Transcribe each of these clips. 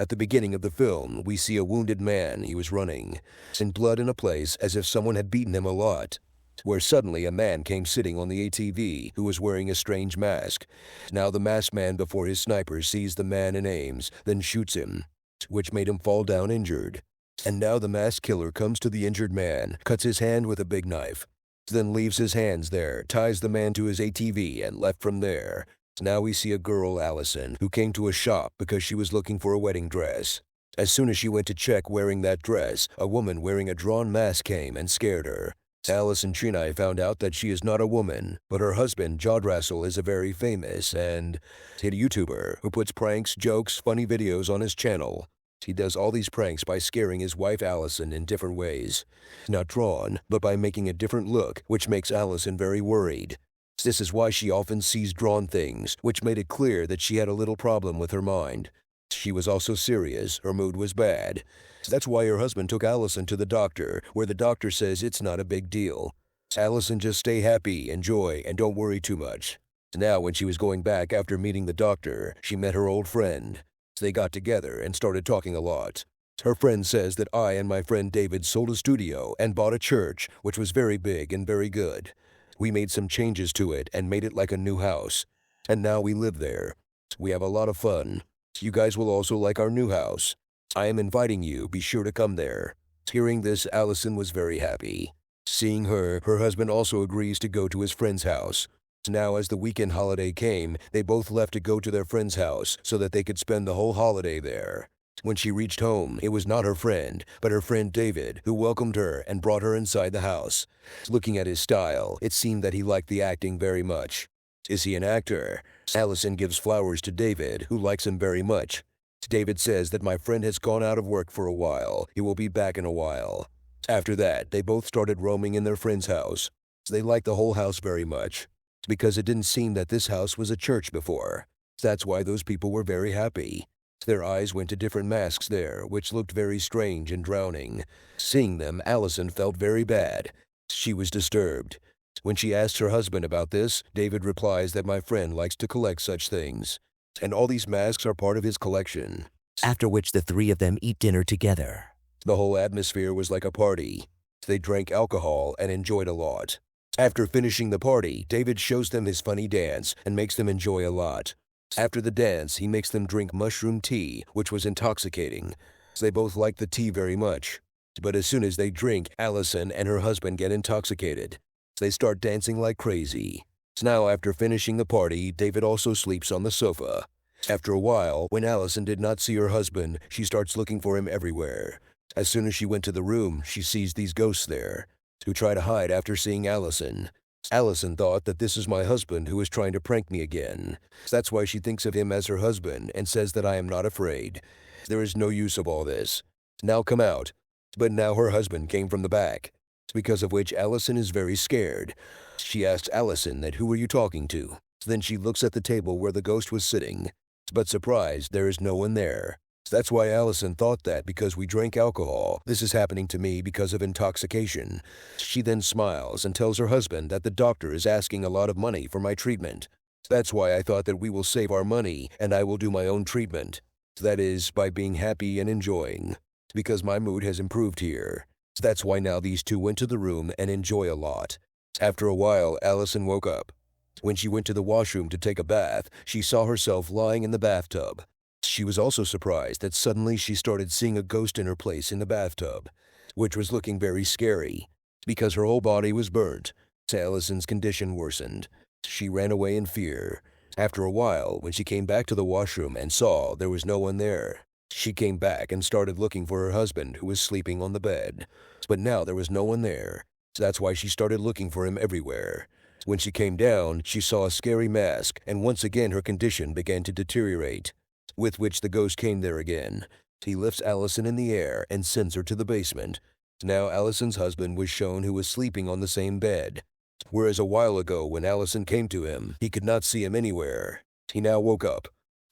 At the beginning of the film, we see a wounded man. He was running, in blood in a place as if someone had beaten him a lot. Where suddenly a man came sitting on the ATV who was wearing a strange mask. Now the masked man before his sniper sees the man and aims, then shoots him, which made him fall down injured. And now the masked killer comes to the injured man, cuts his hand with a big knife, then leaves his hands there, ties the man to his ATV, and left from there. Now we see a girl, Allison, who came to a shop because she was looking for a wedding dress. As soon as she went to check wearing that dress, a woman wearing a drawn mask came and scared her. Allison Chinai found out that she is not a woman, but her husband, Jodrassel, is a very famous and hit YouTuber who puts pranks, jokes, funny videos on his channel. He does all these pranks by scaring his wife Allison in different ways. Not drawn, but by making a different look, which makes Allison very worried. This is why she often sees drawn things, which made it clear that she had a little problem with her mind. She was also serious, her mood was bad. That's why her husband took Allison to the doctor, where the doctor says it's not a big deal. Allison, just stay happy, enjoy, and don't worry too much. Now when she was going back after meeting the doctor, she met her old friend. They got together and started talking a lot. Her friend says that I and my friend David sold a studio and bought a church, which was very big and very good. We made some changes to it and made it like a new house. And now we live there. We have a lot of fun. You guys will also like our new house. I am inviting you, be sure to come there. Hearing this, Allison was very happy. Seeing her husband also agrees to go to his friend's house. Now as the weekend holiday came, they both left to go to their friend's house so that they could spend the whole holiday there. When she reached home, it was not her friend, but her friend David, who welcomed her and brought her inside the house. Looking at his style, it seemed that he liked the acting very much. Is he an actor? Allison gives flowers to David, who likes him very much. David says that my friend has gone out of work for a while. He will be back in a while. After that, they both started roaming in their friend's house. They liked the whole house very much, because it didn't seem that this house was a church before. That's why those people were very happy. Their eyes went to different masks there, which looked very strange and drowning. Seeing them, Allison felt very bad. She was disturbed. When she asked her husband about this, David replies that my friend likes to collect such things, and all these masks are part of his collection. After which the three of them eat dinner together. The whole atmosphere was like a party. They drank alcohol and enjoyed a lot. After finishing the party, David shows them his funny dance and makes them enjoy a lot. After the dance, he makes them drink mushroom tea, which was intoxicating. They both like the tea very much. But as soon as they drink, Allison and her husband get intoxicated. They start dancing like crazy. Now after finishing the party, David also sleeps on the sofa. After a while, when Allison did not see her husband, she starts looking for him everywhere. As soon as she went to the room, she sees these ghosts there, who try to hide after seeing Allison. Allison thought that this is my husband who is trying to prank me again. That's why she thinks of him as her husband and says that I am not afraid. There is no use of all this. Now come out. But now her husband came from the back, because of which Allison is very scared. She asks Allison that who are you talking to? Then she looks at the table where the ghost was sitting. But surprised, there is no one there. That's why Allison thought that because we drank alcohol, this is happening to me because of intoxication. She then smiles and tells her husband that the doctor is asking a lot of money for my treatment. That's why I thought that we will save our money and I will do my own treatment. That is, by being happy and enjoying. Because my mood has improved here. That's why now these two went to the room and enjoy a lot. After a while, Allison woke up. When she went to the washroom to take a bath, she saw herself lying in the bathtub. She was also surprised that suddenly she started seeing a ghost in her place in the bathtub, which was looking very scary, because her whole body was burnt. Allison's condition worsened. She ran away in fear. After a while, when she came back to the washroom and saw there was no one there, she came back and started looking for her husband who was sleeping on the bed. But now there was no one there. That's why she started looking for him everywhere. When she came down, she saw a scary mask, and once again her condition began to deteriorate. With which the ghost came there again. He lifts Allison in the air and sends her to the basement. Now Allison's husband was shown who was sleeping on the same bed. Whereas a while ago when Allison came to him, he could not see him anywhere. He now woke up.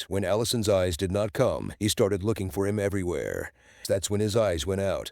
When Allison's eyes did not come, he started looking for him everywhere. That's when his eyes went out,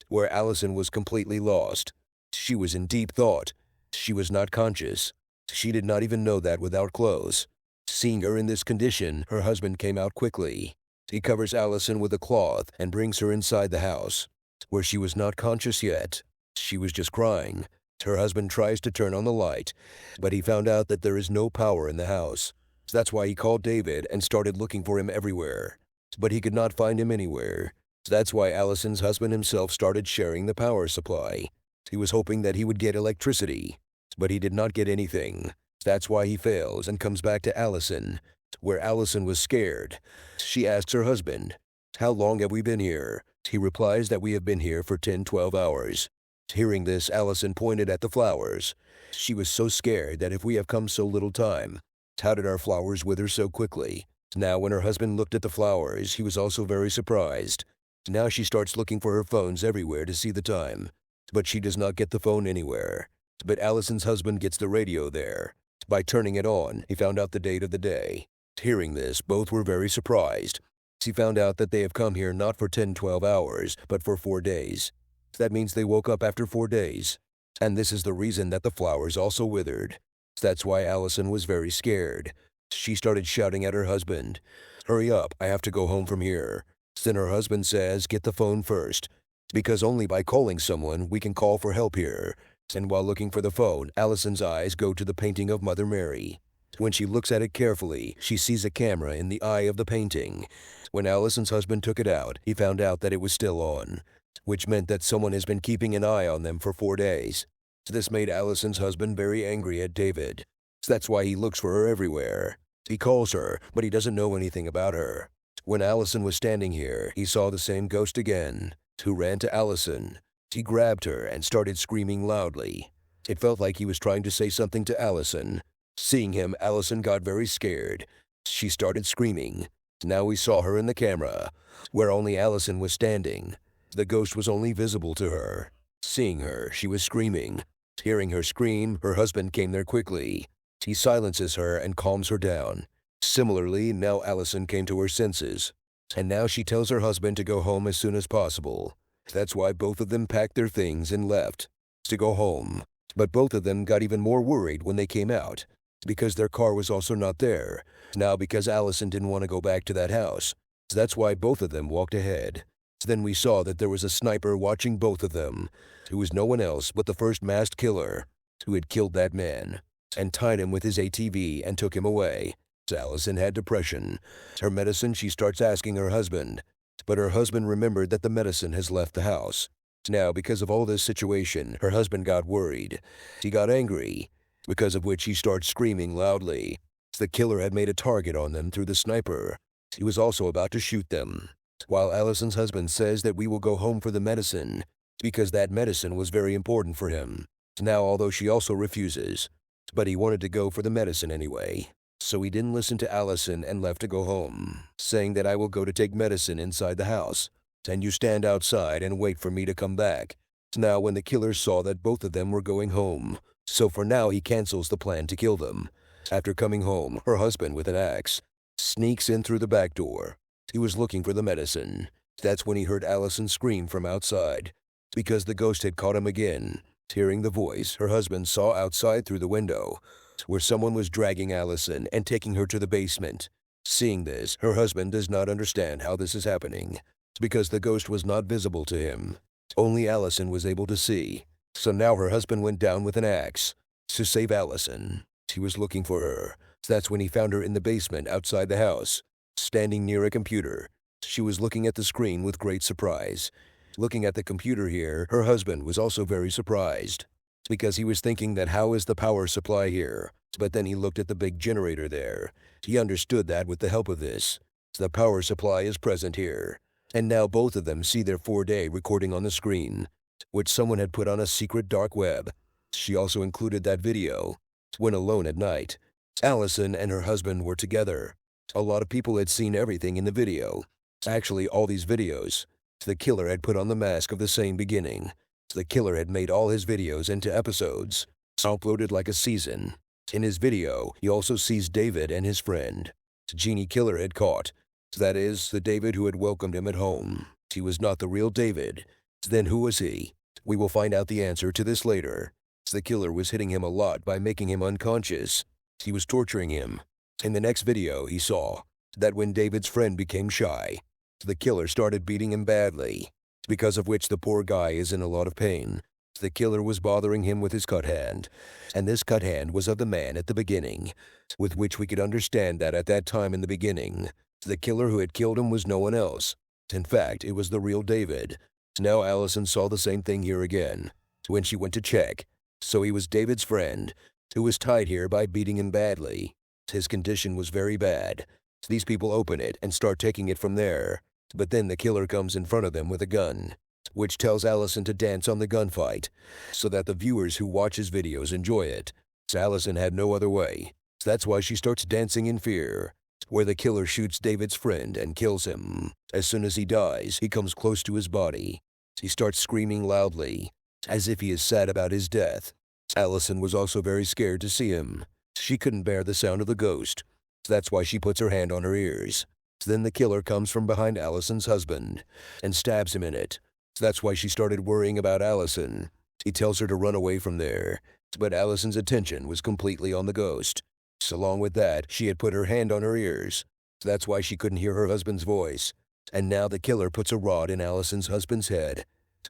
where Allison was completely lost. She was in deep thought. She was not conscious. She did not even know that without clothes. Seeing her in this condition, her husband came out quickly. He covers Allison with a cloth and brings her inside the house, where she was not conscious yet. She was just crying. Her husband tries to turn on the light, but he found out that there is no power in the house. That's why he called David and started looking for him everywhere. But he could not find him anywhere. That's why Allison's husband himself started sharing the power supply. He was hoping that he would get electricity, but he did not get anything. That's why he fails and comes back to Allison, where Allison was scared. She asks her husband, "How long have we been here?" He replies that we have been here for 10-12 hours. Hearing this, Allison pointed at the flowers. She was so scared that if we have come so little time, how did our flowers wither so quickly? Now when her husband looked at the flowers, he was also very surprised. Now she starts looking for her phones everywhere to see the time, but she does not get the phone anywhere. But Allison's husband gets the radio there. By turning it on, he found out the date of the day. Hearing this, both were very surprised. He found out that they have come here not for 10-12 hours, but for 4 days. That means they woke up after 4 days. And this is the reason that the flowers also withered. That's why Allison was very scared. She started shouting at her husband, "Hurry up, I have to go home from here." Then her husband says, "Get the phone first, because only by calling someone we can call for help here." And while looking for the phone, Allison's eyes go to the painting of Mother Mary. When she looks at it carefully, she sees a camera in the eye of the painting. When Allison's husband took it out, he found out that it was still on, which meant that someone has been keeping an eye on them for 4 days. This made Allison's husband very angry at David. That's why he looks for her everywhere. He calls her, but he doesn't know anything about her. When Allison was standing here, he saw the same ghost again, who ran to Allison. He grabbed her and started screaming loudly. It felt like he was trying to say something to Allison. Seeing him, Allison got very scared. She started screaming. Now we saw her in the camera, where only Allison was standing. The ghost was only visible to her. Seeing her, she was screaming. Hearing her scream, her husband came there quickly. He silences her and calms her down. Similarly, now Allison came to her senses. And now she tells her husband to go home as soon as possible. That's why both of them packed their things and left to go home. But both of them got even more worried when they came out, because their car was also not there. Now because Allison didn't want to go back to that house. That's why both of them walked ahead. Then we saw that there was a sniper watching both of them, who was no one else but the first masked killer, who had killed that man, and tied him with his ATV and took him away. Allison had depression. Her medicine she starts asking her husband, but her husband remembered that the medicine has left the house. Now, because of all this situation, her husband got worried. He got angry, because of which he starts screaming loudly. The killer had made a target on them through the sniper. He was also about to shoot them. While Allison's husband says that we will go home for the medicine, because that medicine was very important for him. Now, although she also refuses, but he wanted to go for the medicine anyway. So he didn't listen to Allison and left to go home, saying that I will go to take medicine inside the house, and you stand outside and wait for me to come back. Now when the killer saw that both of them were going home, so for now he cancels the plan to kill them. After coming home, her husband with an axe sneaks in through the back door. He was looking for the medicine. That's when he heard Allison scream from outside, because the ghost had caught him again. Hearing the voice, her husband saw outside through the window, where someone was dragging Allison and taking her to the basement. Seeing this, her husband does not understand how this is happening, because the ghost was not visible to him. Only Allison was able to see. So now her husband went down with an axe to save Allison. He was looking for her. That's when he found her in the basement outside the house, standing near a computer. She was looking at the screen with great surprise. Looking at the computer here, her husband was also very surprised, because he was thinking that how is the power supply here? But then he looked at the big generator there. He understood that with the help of this, the power supply is present here. And now both of them see their 4-day recording on the screen, which someone had put on a secret dark web. She also included that video. When alone at night, Allison and her husband were together. A lot of people had seen everything in the video. Actually, all these videos, the killer had put on the mask of the same beginning. The killer had made all his videos into episodes, uploaded like a season. In his video, he also sees David and his friend. The genie killer had caught. That is, the David who had welcomed him at home. He was not the real David. Then who was he? We will find out the answer to this later. The killer was hitting him a lot by making him unconscious. He was torturing him. In the next video he saw, that when David's friend became shy, the killer started beating him badly, because of which the poor guy is in a lot of pain. The killer was bothering him with his cut hand, and this cut hand was of the man at the beginning, with which we could understand that at that time in the beginning, the killer who had killed him was no one else. In fact, it was the real David. Now Allison saw the same thing here again, when she went to check. So he was David's friend, who was tied here by beating him badly. His condition was very bad. These people open it and start taking it from there, but then the killer comes in front of them with a gun, which tells Allison to dance on the gunfight, so that the viewers who watch his videos enjoy it. So Allison had no other way. That's why she starts dancing in fear, where the killer shoots David's friend and kills him. As soon as he dies, he comes close to his body. He starts screaming loudly, as if he is sad about his death. Allison was also very scared to see him. She couldn't bear the sound of the ghost. That's why she puts her hand on her ears. Then the killer comes from behind Allison's husband and stabs him in it. That's why she started worrying about Allison. He tells her to run away from there, but Allison's attention was completely on the ghost. So along with that, she had put her hand on her ears. That's why she couldn't hear her husband's voice. And now the killer puts a rod in Allison's husband's head,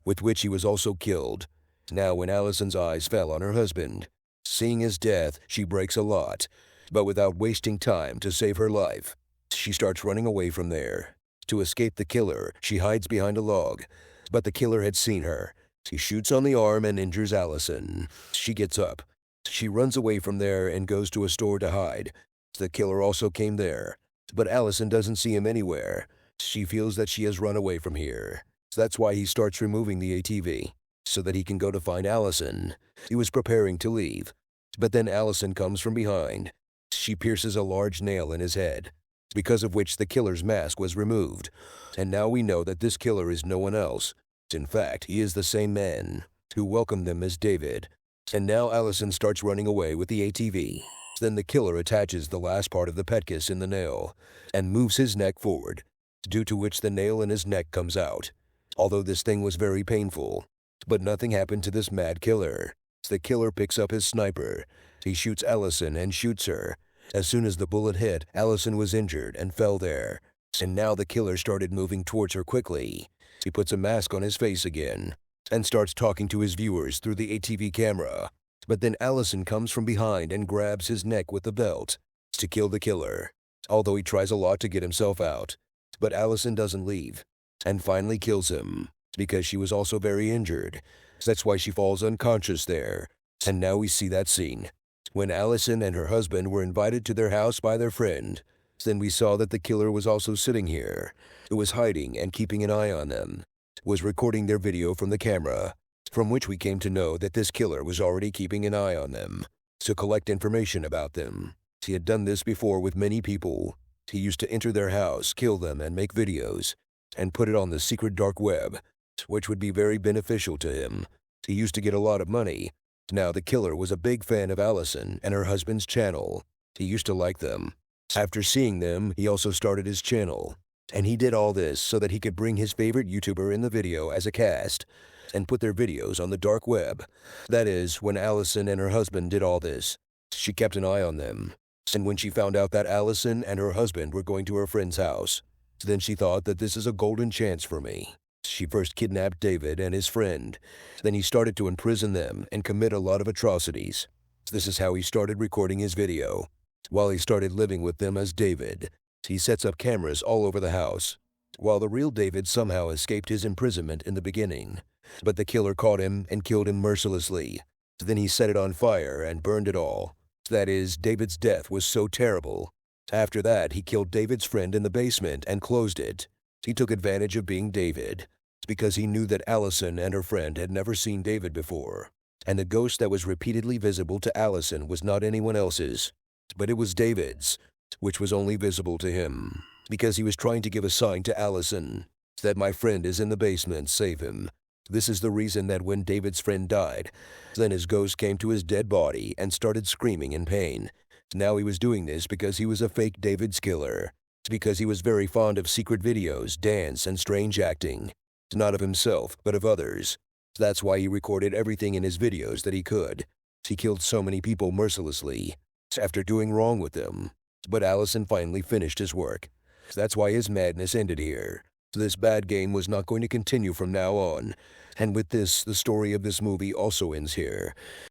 with which he was also killed. Now when Allison's eyes fell on her husband, seeing his death, she breaks a lot. But without wasting time to save her life, she starts running away from there. To escape the killer, she hides behind a log, but the killer had seen her. He shoots on the arm and injures Allison. She gets up. She runs away from there and goes to a store to hide. The killer also came there, but Allison doesn't see him anywhere. She feels that she has run away from here. That's why he starts removing the ATV, so that he can go to find Allison. He was preparing to leave, but then Allison comes from behind. She pierces a large nail in his head, because of which the killer's mask was removed. And now we know that this killer is no one else. In fact, he is the same man who welcomed them as David. And now Allison starts running away with the ATV. Then the killer attaches the last part of the petkis in the nail and moves his neck forward, due to which the nail in his neck comes out. Although this thing was very painful, but nothing happened to this mad killer. The killer picks up his sniper. He shoots Allison and shoots her. As soon as the bullet hit, Allison was injured and fell there. And now the killer started moving towards her quickly. He puts a mask on his face again and starts talking to his viewers through the ATV camera. But then Allison comes from behind and grabs his neck with the belt to kill the killer, although he tries a lot to get himself out. But Allison doesn't leave and finally kills him, because she was also very injured. That's why she falls unconscious there. And now we see that scene when Allison and her husband were invited to their house by their friend. Then we saw that the killer was also sitting here, who was hiding and keeping an eye on them, was recording their video from the camera, from which we came to know that this killer was already keeping an eye on them to collect information about them. He had done this before with many people. He used to enter their house, kill them, and make videos, and put it on the secret dark web, which would be very beneficial to him. He used to get a lot of money. Now the killer was a big fan of Allison and her husband's channel. He used to like them. After seeing them, he also started his channel. And he did all this so that he could bring his favorite YouTuber in the video as a cast and put their videos on the dark web. That is, when Allison and her husband did all this, she kept an eye on them. And when she found out that Allison and her husband were going to her friend's house, then she thought that this is a golden chance for me. She first kidnapped David and his friend. Then he started to imprison them and commit a lot of atrocities. This is how he started recording his video. While he started living with them as David, he sets up cameras all over the house. While the real David somehow escaped his imprisonment in the beginning, but the killer caught him and killed him mercilessly. Then he set it on fire and burned it all. That is, David's death was so terrible. After that, he killed David's friend in the basement and closed it. He took advantage of being David, because he knew that Allison and her friend had never seen David before, and the ghost that was repeatedly visible to Allison was not anyone else's, but it was David's, which was only visible to him, because he was trying to give a sign to Allison that my friend is in the basement, save him. This is the reason that when David's friend died, then his ghost came to his dead body and started screaming in pain. Now he was doing this because he was a fake David's killer, because he was very fond of secret videos, dance, and strange acting. Not of himself, but of others. That's why he recorded everything in his videos that he could. He killed so many people mercilessly, after doing wrong with them. But Allison finally finished his work. That's why his madness ended here. This bad game was not going to continue from now on. And with this, the story of this movie also ends here.